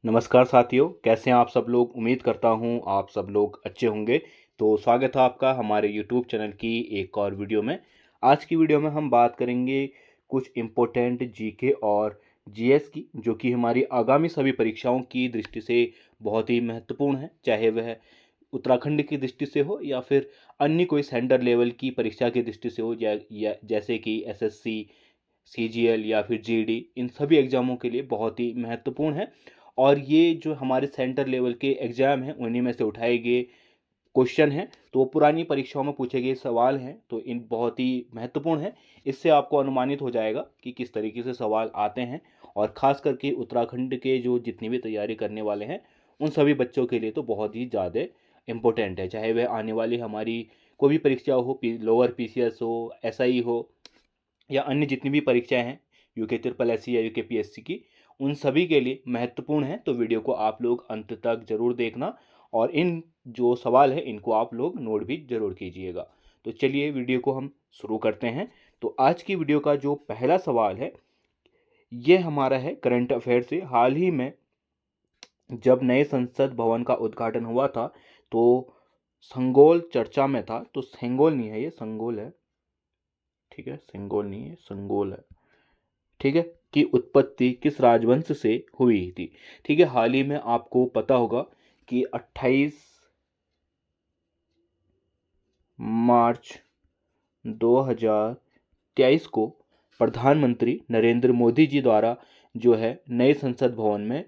नमस्कार साथियों, कैसे हैं आप सब लोग। उम्मीद करता हूं आप सब लोग अच्छे होंगे। तो स्वागत है आपका हमारे YouTube चैनल की एक और वीडियो में। आज की वीडियो में हम बात करेंगे कुछ इम्पोर्टेंट जीके और जीएस की, जो कि हमारी आगामी सभी परीक्षाओं की दृष्टि से बहुत ही महत्वपूर्ण है, चाहे वह उत्तराखंड की दृष्टि से हो या फिर अन्य कोई सेंटर लेवल की परीक्षा की दृष्टि से हो, या जैसे कि एसएससी, सीजीएल या फिर जीडी। इन सभी एग्ज़ामों के लिए बहुत ही महत्वपूर्ण है। और ये जो हमारे सेंटर लेवल के एग्ज़ाम हैं उन्हीं में से उठाए गए क्वेश्चन हैं, तो वो पुरानी परीक्षाओं में पूछे गए सवाल हैं, तो इन बहुत ही महत्वपूर्ण है। इससे आपको अनुमानित हो जाएगा कि किस तरीके से सवाल आते हैं। और ख़ास करके उत्तराखंड के जो जितनी भी तैयारी करने वाले हैं उन सभी बच्चों के लिए तो बहुत ही ज़्यादा इम्पोर्टेंट है, चाहे वह आने वाली हमारी कोई भी परीक्षा हो, लोअर पीसीएस हो, एसआई हो या अन्य जितनी भी परीक्षाएं हैं, यूके ट्रिपल एससी या यूके पीएससी की, उन सभी के लिए महत्वपूर्ण है। तो वीडियो को आप लोग अंत तक ज़रूर देखना और इन जो सवाल है इनको आप लोग नोट भी ज़रूर कीजिएगा। तो चलिए वीडियो को हम शुरू करते हैं। तो आज की वीडियो का जो पहला सवाल है ये हमारा है करंट अफेयर से। हाल ही में जब नए संसद भवन का उद्घाटन हुआ था तो संगोल चर्चा में था। तो सेंगोल नहीं है, ये संगोल है, ठीक है, सेंगोल नहीं है, संगोल है, ठीक है, की उत्पत्ति किस राजवंश से हुई थी। ठीक है, हाल ही में आपको पता होगा कि 28 मार्च 2023 को प्रधानमंत्री नरेंद्र मोदी जी द्वारा जो है नए संसद भवन में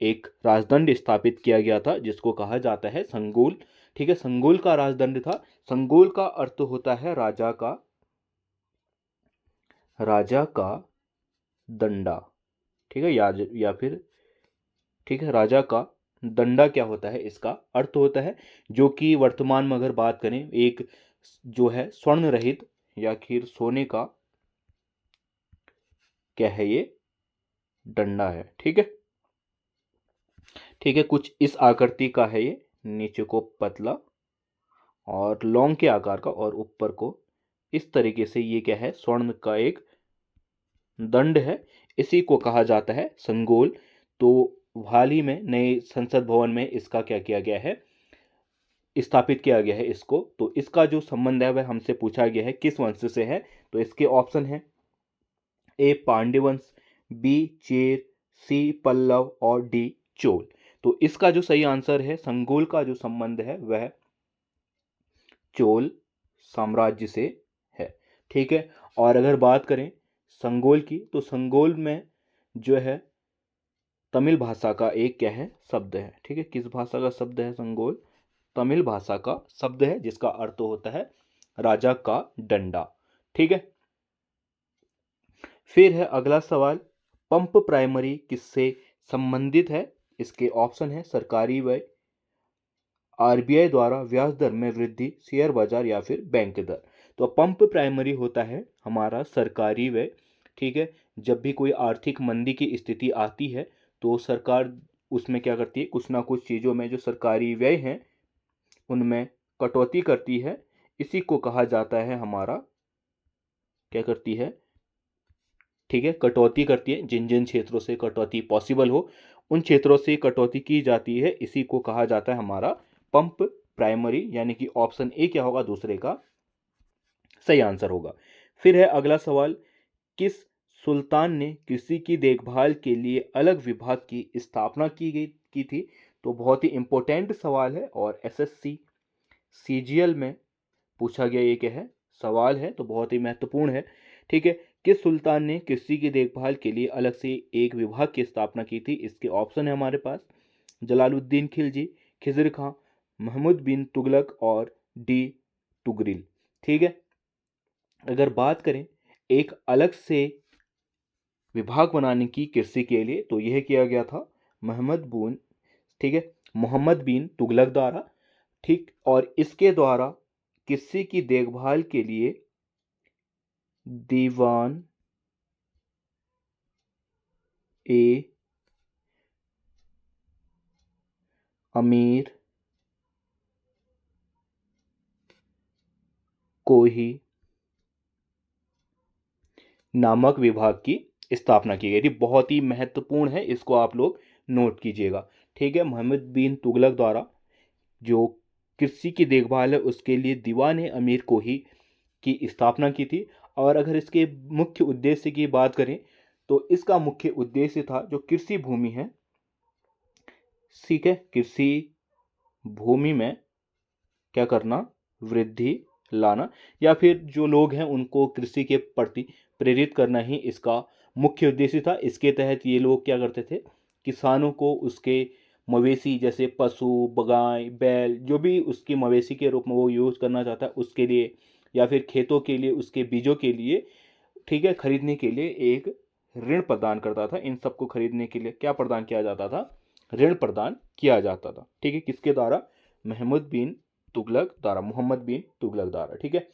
एक राजदंड स्थापित किया गया था, जिसको कहा जाता है संगोल। ठीक है, संगोल का राजदंड था। संगोल का अर्थ होता है राजा का दंडा। ठीक है, या फिर ठीक है, राजा का दंडा क्या होता है, इसका अर्थ होता है, जो कि वर्तमान में अगर बात करें एक जो है स्वर्ण रहित या फिर सोने का क्या है, ये डंडा है। ठीक है, ठीक है, कुछ इस आकृति का है ये, नीचे को पतला और लौंग के आकार का और ऊपर को इस तरीके से, ये क्या है, स्वर्ण का एक दंड है। इसी को कहा जाता है संगोल। तो हाल ही में नए संसद भवन में इसका क्या किया गया है, स्थापित किया गया है इसको। तो इसका जो संबंध है वह हमसे पूछा गया है किस वंश से है। तो इसके ऑप्शन है ए पांड्य वंश, बी चेर, सी पल्लव और डी चोल। तो इसका जो सही आंसर है, संगोल का जो संबंध है वह चोल साम्राज्य से है। ठीक है, और अगर बात करें संगोल की, तो संगोल में जो है तमिल भाषा का एक क्या है, शब्द है। ठीक है, किस भाषा का शब्द है संगोल, तमिल भाषा का शब्द है, जिसका अर्थ होता है राजा का डंडा। ठीक है, फिर है अगला सवाल, पंप प्राइमरी किससे संबंधित है। इसके ऑप्शन है सरकारी व्यय, आरबीआई द्वारा ब्याज दर में वृद्धि, शेयर बाजार या फिर बैंक दर। तो पंप प्राइमरी होता है हमारा सरकारी व्यय। ठीक है, जब भी कोई आर्थिक मंदी की स्थिति आती है तो सरकार उसमें क्या करती है, कुछ ना कुछ चीज़ों में जो सरकारी व्यय हैं उनमें कटौती करती है। इसी को कहा जाता है हमारा, क्या करती है, ठीक है, कटौती करती है। जिन जिन क्षेत्रों से कटौती पॉसिबल हो उन क्षेत्रों से कटौती की जाती है। इसी को कहा जाता है हमारा पंप प्राइमरी, यानी कि ऑप्शन ए क्या होगा, दूसरे का सही आंसर होगा। फिर है अगला सवाल, किस सुल्तान ने कृषि की देखभाल के लिए अलग विभाग की स्थापना की थी। तो बहुत ही इंपॉर्टेंट सवाल है और एसएससी सीजीएल में पूछा गया ये क्या है, सवाल है, तो बहुत ही महत्वपूर्ण है। ठीक है, किस सुल्तान ने कृषि की देखभाल के लिए अलग से एक विभाग की स्थापना की थी। इसके ऑप्शन है हमारे पास जलालुद्दीन खिलजी, खिजर खां, महमूद बिन तुगलक और डी टुगरिल। ठीक है, अगर बात करें एक अलग से विभाग बनाने की कृषि के लिए, तो यह किया गया था ठीक है, मोहम्मद बिन तुगलक द्वारा। ठीक, और इसके द्वारा कृषि की देखभाल के लिए दीवान ए अमीर कोही नामक विभाग की स्थापना की गई थी। बहुत ही महत्वपूर्ण है, इसको आप लोग नोट कीजिएगा। ठीक है, मोहम्मद बिन तुगलक द्वारा जो कृषि की देखभाल है उसके लिए दीवान अमीर को ही की स्थापना की थी। और अगर इसके मुख्य उद्देश्य की बात करें तो इसका मुख्य उद्देश्य था जो कृषि भूमि है, ठीक है, कृषि भूमि में क्या करना, वृद्धि लाना, या फिर जो लोग हैं उनको कृषि के प्रति प्रेरित करना ही इसका मुख्य उद्देश्य था। इसके तहत ये लोग क्या करते थे, किसानों को उसके मवेशी जैसे पशु, गाय, बैल, जो भी उसकी मवेशी के रूप में वो यूज़ करना चाहता है उसके लिए, या फिर खेतों के लिए उसके बीजों के लिए, ठीक है, खरीदने के लिए एक ऋण प्रदान करता था। इन सबको खरीदने के लिए क्या प्रदान किया जाता था, ऋण प्रदान किया जाता था। ठीक है, किसके द्वारा, मोहम्मद बिन तुगलक द्वारा, मोहम्मद बिन तुगलक द्वारा। ठीक है,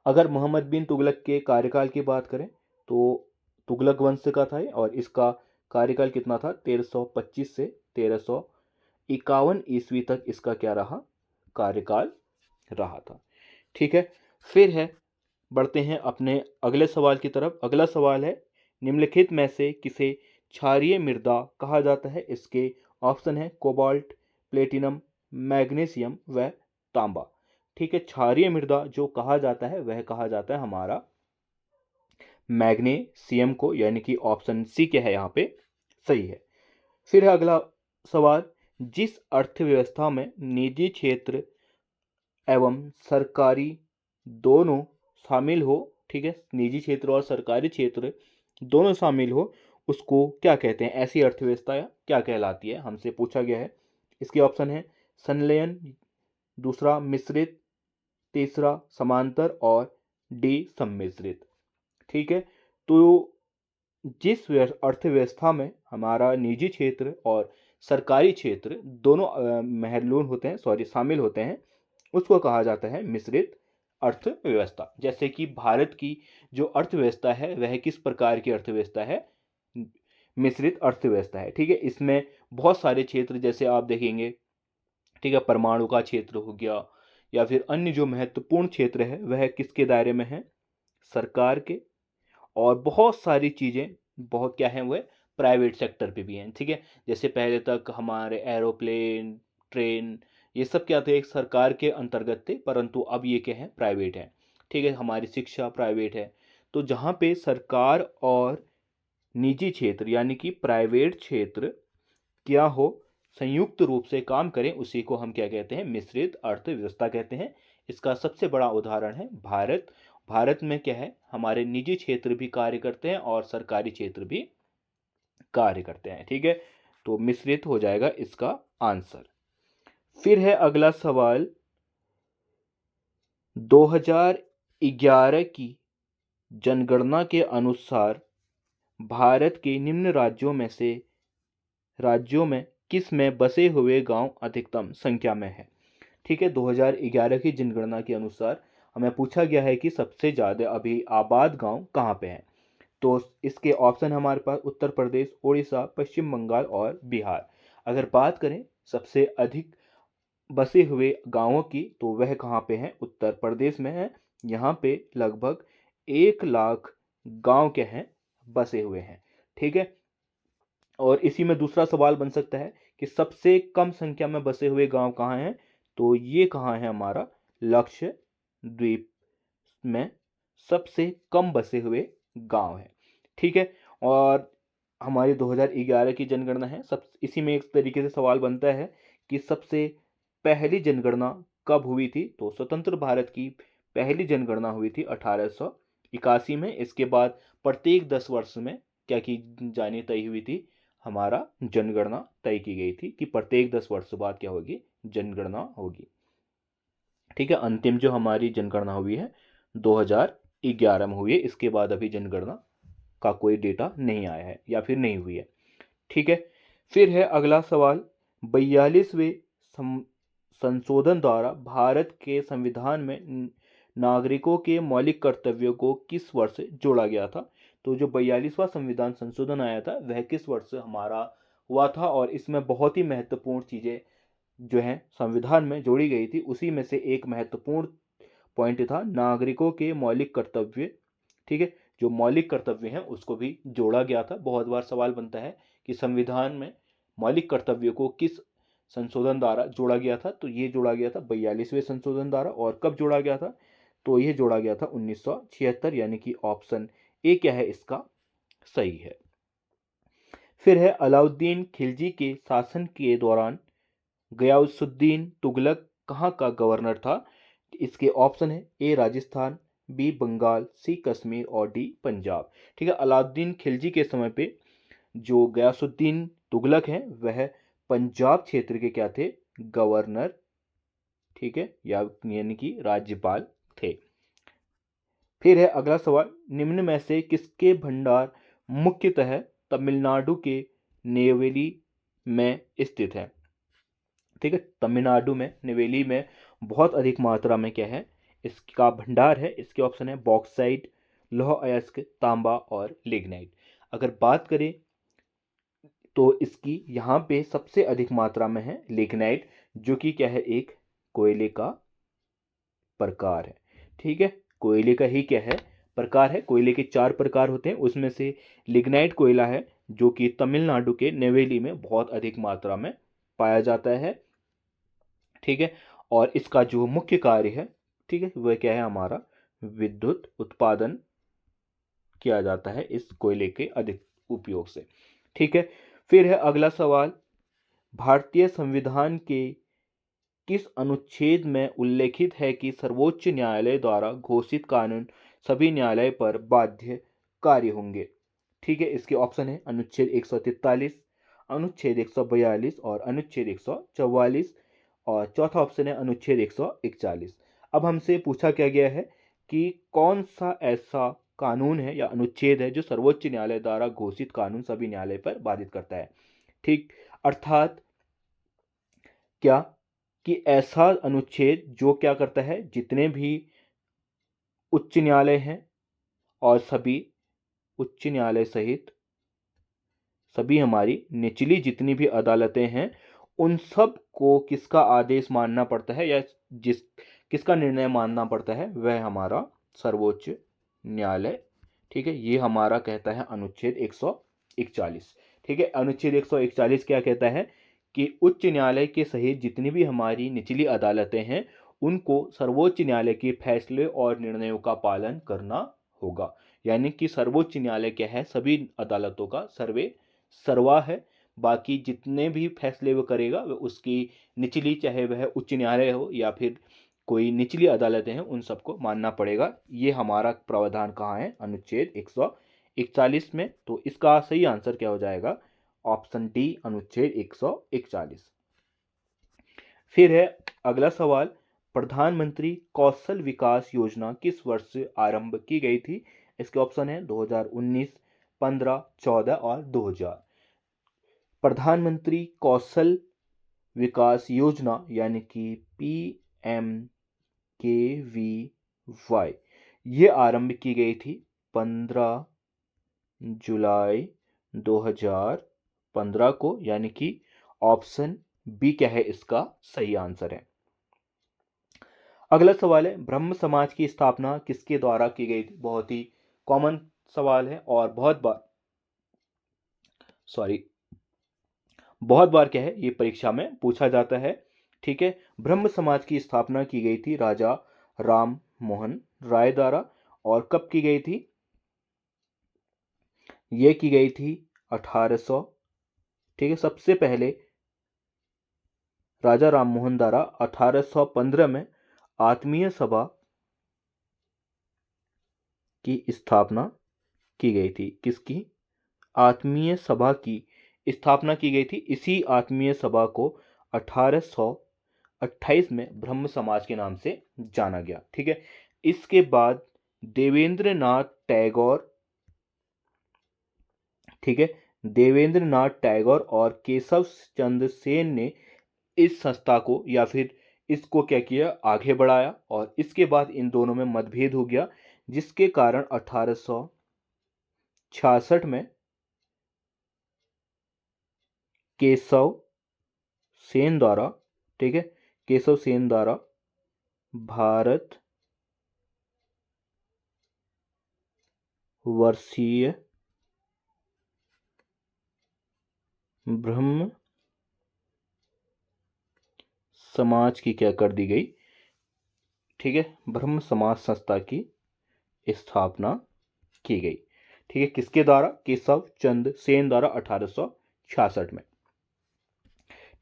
अगर मोहम्मद बिन तुगलक के कार्यकाल की बात करें तो तुगलक वंश का था और इसका कार्यकाल कितना था, 1325 से 1351 ईस्वी तक इसका क्या रहा, कार्यकाल रहा था। ठीक है, फिर है, बढ़ते हैं अपने अगले सवाल की तरफ। अगला सवाल है, निम्नलिखित में से किसे क्षारीय मृदा कहा जाता है। इसके ऑप्शन है कोबाल्ट, प्लेटिनम, मैग्नीशियम व तांबा। ठीक है, क्षारीय मृदा जो कहा जाता है वह कहा जाता है हमारा मैग्नीशियम को, यानी कि ऑप्शन सी क्या है यहाँ पे सही है। फिर है अगला सवाल, जिस अर्थव्यवस्था में निजी क्षेत्र एवं सरकारी दोनों शामिल हो, ठीक है, निजी क्षेत्र और सरकारी क्षेत्र दोनों शामिल हो, उसको क्या कहते हैं, ऐसी अर्थव्यवस्था क्या कहलाती है, हमसे पूछा गया है। इसके ऑप्शन है संलयन, दूसरा मिश्रित, तीसरा समांतर और डी सम्मिश्रित। ठीक है, तो जिस अर्थव्यवस्था में हमारा निजी क्षेत्र और सरकारी क्षेत्र दोनों महलून होते हैं, सॉरी शामिल होते हैं, उसको कहा जाता है मिश्रित अर्थव्यवस्था। जैसे कि भारत की जो अर्थव्यवस्था है वह किस प्रकार की अर्थव्यवस्था है, मिश्रित अर्थव्यवस्था है। ठीक है, इसमें बहुत सारे क्षेत्र जैसे आप देखेंगे, ठीक है, परमाणु का क्षेत्र हो गया या फिर अन्य जो महत्वपूर्ण क्षेत्र है वह किसके दायरे में है, सरकार के, और बहुत सारी चीज़ें बहुत क्या हैं वह प्राइवेट सेक्टर पे भी हैं। ठीक है, जैसे पहले तक हमारे एरोप्लेन, ट्रेन, ये सब क्या थे, एक सरकार के अंतर्गत थे, परंतु अब ये क्या है, प्राइवेट है। ठीक है, हमारी शिक्षा प्राइवेट है। तो जहाँ पे सरकार और निजी क्षेत्र यानी कि प्राइवेट क्षेत्र क्या हो, संयुक्त रूप से काम करें, उसी को हम क्या कहते हैं, मिश्रित अर्थव्यवस्था कहते हैं। इसका सबसे बड़ा उदाहरण है भारत। भारत में क्या है, हमारे निजी क्षेत्र भी कार्य करते हैं और सरकारी क्षेत्र भी कार्य करते हैं। ठीक है, तो मिश्रित हो जाएगा इसका आंसर। फिर है अगला सवाल, 2011 की जनगणना के अनुसार भारत के निम्न राज्यों में किस में बसे हुए गांव अधिकतम संख्या में है। ठीक है, 2011 की जनगणना के अनुसार हमें पूछा गया है कि सबसे ज़्यादा अभी आबाद गांव कहाँ पे हैं। तो इसके ऑप्शन हमारे पास उत्तर प्रदेश, उड़ीसा, पश्चिम बंगाल और बिहार। अगर बात करें सबसे अधिक बसे हुए गांवों की तो वह कहाँ पे हैं, उत्तर प्रदेश में है। यहाँ पे लगभग 1 लाख गांव के हैं, बसे हुए हैं। ठीक है, और इसी में दूसरा सवाल बन सकता है कि सबसे कम संख्या में बसे हुए गांव कहाँ हैं, तो ये कहाँ है, हमारा लक्षद्वीप में सबसे कम बसे हुए गांव है। ठीक है, और हमारी 2011 की जनगणना है, सब इसी में एक तरीके से सवाल बनता है कि सबसे पहली जनगणना कब हुई थी, तो स्वतंत्र भारत की पहली जनगणना हुई थी 1881 में। इसके बाद प्रत्येक 10 वर्ष में क्या की जानी तय हुई थी, हमारा जनगणना तय की गई थी कि प्रत्येक 10 वर्ष बाद क्या होगी, जनगणना होगी। ठीक है, अंतिम जो हमारी जनगणना हुई है 2011 में हुई है, इसके बाद अभी जनगणना का कोई डेटा नहीं आया है या फिर नहीं हुई है। ठीक है, फिर है अगला सवाल, 42वें संशोधन द्वारा भारत के संविधान में नागरिकों के मौलिक कर्तव्यों को किस वर्ष जोड़ा गया था। तो जो 42वां संविधान संशोधन आया था वह किस वर्ष हमारा हुआ था, और इसमें बहुत ही महत्वपूर्ण चीज़ें जो है संविधान में जोड़ी गई थी। उसी में से एक महत्वपूर्ण पॉइंट था नागरिकों के मौलिक कर्तव्य। ठीक है, जो मौलिक कर्तव्य हैं उसको भी जोड़ा गया था। बहुत बार सवाल बनता है कि संविधान में मौलिक कर्तव्यों को किस संशोधन द्वारा जोड़ा गया था? तो ये जोड़ा गया था 42वें संशोधन द्वारा। और कब जोड़ा गया था? तो ये जोड़ा गया था 1976, यानी कि ऑप्शन ए क्या है इसका सही है। फिर है अलाउद्दीन खिलजी के शासन के दौरान गयासुद्दीन तुगलक कहाँ का गवर्नर था? इसके ऑप्शन है ए राजस्थान, बी बंगाल, सी कश्मीर और डी पंजाब। ठीक है, अलाउद्दीन खिलजी के समय पे जो गयासुद्दीन तुगलक हैं वह पंजाब क्षेत्र के क्या थे? गवर्नर। ठीक है, यानी कि राज्यपाल थे। फिर है अगला सवाल, निम्न में से किसके भंडार मुख्यतः तमिलनाडु के नेवेली में स्थित है? ठीक है, तमिलनाडु में नेवेली में बहुत अधिक मात्रा में क्या है इसका भंडार है। इसके ऑप्शन है बॉक्साइट, लौह अयस्क, तांबा और लिग्नाइट। अगर बात करें तो इसकी यहाँ पे सबसे अधिक मात्रा में है लिग्नाइट, जो कि क्या है एक कोयले का प्रकार है। ठीक है, कोयले का ही क्या है प्रकार है। कोयले के 4 प्रकार होते हैं, उसमें से लिग्नाइट कोयला है जो कि तमिलनाडु के नेवेली में बहुत अधिक मात्रा में पाया जाता है। ठीक है, और इसका जो मुख्य कार्य है, ठीक है, वह क्या है हमारा विद्युत उत्पादन किया जाता है इस कोयले के अधिक उपयोग से। ठीक है, फिर है अगला सवाल, भारतीय संविधान के किस अनुच्छेद में उल्लेखित है कि सर्वोच्च न्यायालय द्वारा घोषित कानून सभी न्यायालय पर बाध्यकारी होंगे? ठीक है, इसके ऑप्शन है अनुच्छेद 143, अनुच्छेद 142 और अनुच्छेद 144। और चौथा ऑप्शन है अनुच्छेद 141। अब हमसे पूछा क्या गया है कि कौन सा ऐसा कानून है या अनुच्छेद है जो सर्वोच्च न्यायालय द्वारा घोषित कानून सभी न्यायालय पर बाधित करता है। ठीक, अर्थात क्या कि ऐसा अनुच्छेद जो क्या करता है जितने भी उच्च न्यायालय हैं और सभी उच्च न्यायालय सहित सभी हमारी निचली जितनी भी अदालतें हैं उन सब को किसका आदेश मानना पड़ता है या किसका निर्णय मानना पड़ता है? वह हमारा सर्वोच्च न्यायालय। ठीक है, ये हमारा कहता है अनुच्छेद 141। ठीक है, अनुच्छेद 141 क्या कहता है कि उच्च न्यायालय के सहित जितनी भी हमारी निचली अदालतें हैं उनको सर्वोच्च न्यायालय के फैसले और निर्णयों का पालन करना होगा। यानी कि सर्वोच्च न्यायालय क्या है सभी अदालतों का सर्वा है। बाकी जितने भी फैसले वो करेगा वह उसकी निचली, चाहे वह उच्च न्यायालय हो या फिर कोई निचली अदालतें हैं, उन सबको मानना पड़ेगा। ये हमारा प्रावधान कहाँ है? अनुच्छेद 141 में। तो इसका सही आंसर क्या हो जाएगा? ऑप्शन डी, अनुच्छेद 141। फिर है अगला सवाल, प्रधानमंत्री कौशल विकास योजना किस वर्ष से आरंभ की गई थी? इसके ऑप्शन है 2019, 15, 14 और 2000। प्रधानमंत्री कौशल विकास योजना यानी कि PMKVY ये आरंभ की गई थी 15 जुलाई 2015 को, यानी कि ऑप्शन बी क्या है इसका सही आंसर है। अगला सवाल है, ब्रह्म समाज की स्थापना किसके द्वारा की गई थी? बहुत ही कॉमन सवाल है और बहुत बार क्या है ये परीक्षा में पूछा जाता है। ठीक है, ब्रह्म समाज की स्थापना की गई थी राजा राम मोहन राय द्वारा। और कब की गई थी? ये की गई थी 1800। ठीक है, सबसे पहले राजा राम मोहन द्वारा 1815 में आत्मीय सभा की स्थापना की गई थी। किसकी? आत्मीय सभा की स्थापना की गई थी। इसी आत्मीय सभा को 1828 में ब्रह्म समाज के नाम से जाना गया। ठीक है, इसके बाद देवेंद्र नाथ टैगोर, ठीक है, देवेंद्र नाथ टैगोर और केशव चंद्र सेन ने इस संस्था को या फिर इसको क्या किया, आगे बढ़ाया। और इसके बाद इन दोनों में मतभेद हो गया, जिसके कारण 1866 में केशव सेन द्वारा, ठीक है, केशव सेन द्वारा भारत वर्षीय ब्रह्म समाज की क्या कर दी गई, ठीक है, ब्रह्म समाज संस्था की स्थापना की गई। ठीक है, किसके द्वारा, केशव चंद्र सेन द्वारा 1866 में।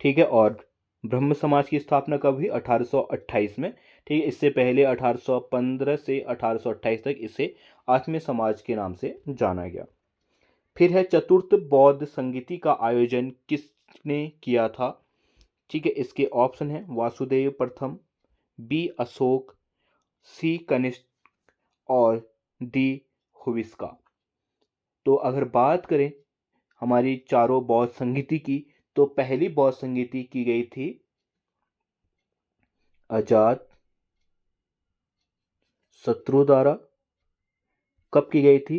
ठीक है, और ब्रह्म समाज की स्थापना कब हुई, 1828 में। ठीक है, इससे पहले 1815 से 1828 तक इसे आत्मीय समाज के नाम से जाना गया। फिर है चतुर्थ बौद्ध संगीति का आयोजन किसने किया था। ठीक है, इसके ऑप्शन है वासुदेव प्रथम, बी अशोक, सी कनिष्क और डी हुविस्का। तो अगर बात करें हमारी चारों बौद्ध संगीति की, तो पहली बौद्ध संगीति की गई थी अजात शत्रु द्वारा। कब की गई थी,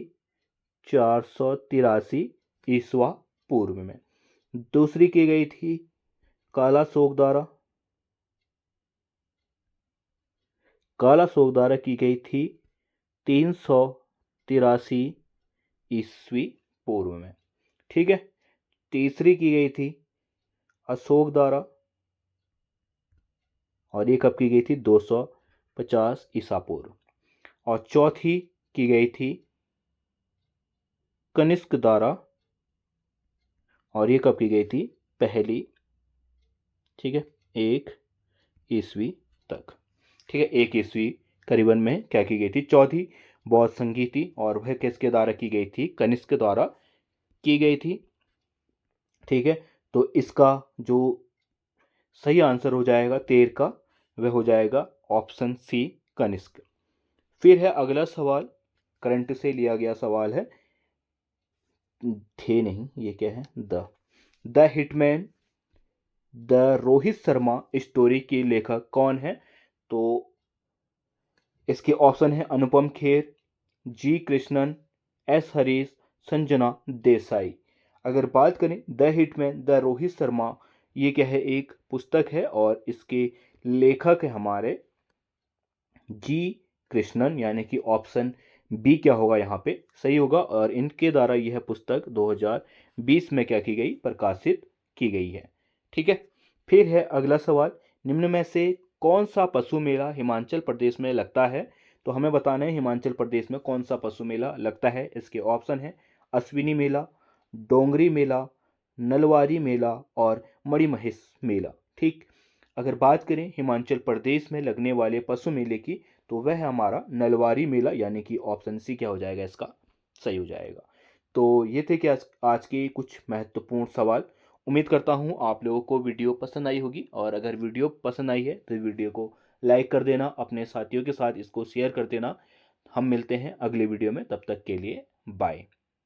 483 ईस्वा पूर्व में। दूसरी की गई थी कालाशोक द्वारा। कालाशोक द्वारा की गई थी 383 ईस्वी पूर्व में। ठीक है, तीसरी की गई थी अशोक द्वारा, और ये कब की गई थी, 250 ईसा पूर्व। और चौथी की गई थी कनिष्क द्वारा, और ये कब की गई थी, पहली, ठीक है, 1 ईस्वी तक। ठीक है, 1 ईस्वी करीबन में क्या की गई थी, चौथी बौद्ध संगीति, और वह किसके द्वारा की गई थी, कनिष्क द्वारा की गई थी। ठीक है, तो इसका जो सही आंसर हो जाएगा 13 का, वह हो जाएगा ऑप्शन सी कनिष्क। फिर है अगला सवाल, करंट से लिया गया सवाल है, थे नहीं, ये क्या है, the hitman the Rohit Sharma story के लेखक कौन है। तो इसके ऑप्शन है अनुपम खेर, जी कृष्णन, एस हरीश, संजना देसाई। अगर बात करें the hitman the Rohit Sharma, ये क्या है, एक पुस्तक है, और इसके लेखक है हमारे जी कृष्णन, यानी कि ऑप्शन बी क्या होगा यहाँ पे सही होगा। और इनके द्वारा यह पुस्तक 2020 में क्या की गई, प्रकाशित की गई है। ठीक है, फिर है अगला सवाल, निम्न में से कौन सा पशु मेला हिमाचल प्रदेश में लगता है। तो हमें बताना है हिमाचल प्रदेश में कौन सा पशु मेला लगता है। इसके ऑप्शन है अश्विनी मेला, डोंगरी मेला, नलवारी मेला और मणिमहेश मेला। ठीक, अगर बात करें हिमाचल प्रदेश में लगने वाले पशु मेले की, तो वह हमारा नलवारी मेला, यानी कि ऑप्शन सी क्या हो जाएगा, इसका सही हो जाएगा। तो ये थे कि आज के कुछ महत्वपूर्ण सवाल। उम्मीद करता हूँ आप लोगों को वीडियो पसंद आई होगी, और अगर वीडियो पसंद आई है तो वीडियो को लाइक कर देना, अपने साथियों के साथ इसको शेयर कर देना। हम मिलते हैं अगले वीडियो में, तब तक के लिए बाय।